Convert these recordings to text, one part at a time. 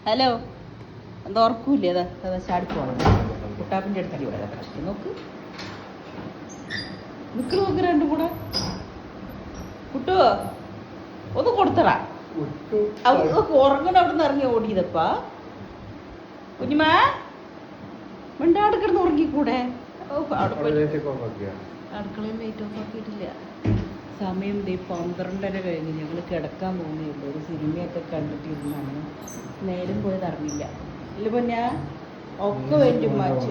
Hello എന്താ ഉറക്കൂല്ലേ? അതാ ചാടിപ്പോണം. കുട്ടാപ്പിന്റെ അടുത്തേക്ക് വരാം. നോക്ക് നിക്ക് നോക്ക് രണ്ടും കൂടെ. കുട്ടുവോ ഒന്ന് കൊടുത്തടാ. ഉറങ്ങണ അവിടെ നിന്ന് ഇറങ്ങി ഓടിയതപ്പാ. കുഞ്ഞുമാ മിണ്ടാട് കിടന്ന് ഉറങ്ങിക്കൂടെ? അടുക്കളയിൽ ലൈറ്റ് ഓഫ് ആക്കിയിട്ടില്ല. സമയം 12:30 കഴിഞ്ഞ്. ഞങ്ങൾ കിടക്കാൻ പോകുന്നേയുള്ളൂ. ഒരു സിനിമയൊക്കെ കണ്ടിട്ടിരുന്നാണ്. നേരം പോയത് അറിഞ്ഞില്ല. ഇല്ല പൊന്നാ ഒക്കെ വേണ്ടി മാച്ചു.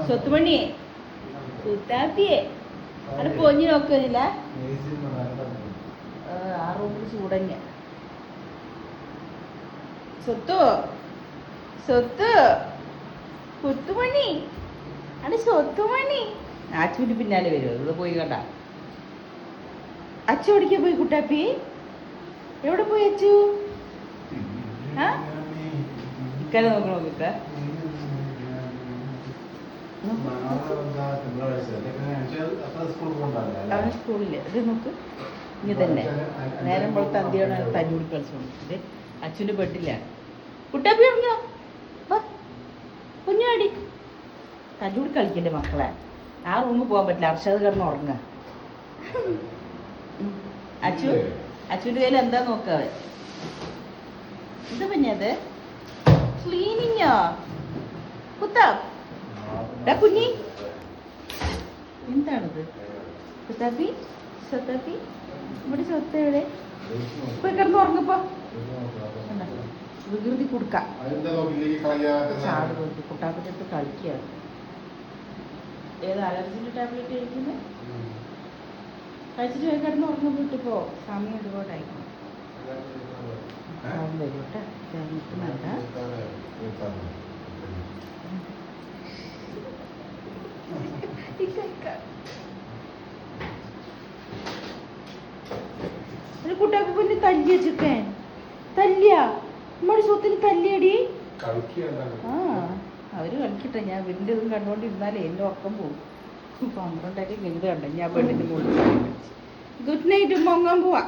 സ്വത്തുമണിയെ സുത്താപ്പിയെ അത് പൊഞ്ഞു നോക്കുന്നില്ല. ആ റൂമിൽ ചൂടഞ്ഞ. സ്വത്ത് സ്വത്ത് കുത്തുമണി അത് സ്വത്തുമണി. അച്ചുവിന്റെ പിന്നാലെ വരുമോ? ഇവിടെ പോയി കണ്ട അച്ചു ഓടിക്കാൻ പോയി. കുട്ടാപ്പി എവിടെ പോയി അച്ചു? ഇക്കാരെ നോക്കണോ? നോക്ക അവന് സ്കൂളില് ഇത് നോക്ക്. ഇനി തന്നെ നേരം പോലത്തെ അന്തിയോടെ തല്ലൂടി കളിച്ചോണ്ട് അച്ഛൻ്റെ ബെഡില്ല. കുട്ടാപ്പി ഇറങ്ങിയോ? കുഞ്ഞാടി തല്ലൂടി കളിക്കണ്ടേ മക്കളെ. ആ റൂമിൽ പോകാൻ പറ്റില്ല. അർഷത് കിടന്ന് ഉറങ്ങുക. അച്ഛൻ്റെ കയ്യിൽ എന്താ നോക്കാവേ? എന്താ പഞ്ഞത്? ക്ലീനിങ്ങോ? കുത്താ കുഞ്ഞി എന്താണിത്? കുത്താപ്പി സ്വത്താപ്പി ഇവിടെ സ്വത്ത എവിടെ? പോയി കിടന്ന് ഉറങ്ങപ്പോ. വികൃതി കൊടുക്കാം. ചാട് കൊടുത്തു. കുട്ടാപ്പിൻ്റെ അടുത്ത് കളിക്കുകയാണ്. ഏത് അലർജിന്റെ ടാബ്ലറ്റ് കഴിക്കുന്നത്? കഴിച്ചിട്ട് പോയി കിടന്ന് ഉറങ്ങി വീട്ടിപ്പോ. സമയം ഒരുപാടായി. വരൂട്ടെ നിൽക്കുന്നുണ്ട. കുട്ടാപ്പി പിന്നെ തല്ലിയ ചിക്കൻ തല്ലിയ നമ്മുടെ സ്വത്തിന് തല്ലിയടി. ആ അവര് കളിക്കട്ടെ. ഞാൻ ഇവരിൻ്റെ ഇതും കണ്ടുകൊണ്ടിരുന്നാലേ എൻ്റെ ഉറക്കം പോകും. 12 കഴിഞ്ഞത് കണ്ട ഞാൻ പെണ്ണിൻ്റെ മുകളിൽ. Good night. ഉമ്മ ഉറങ്ങാൻ പോവാ.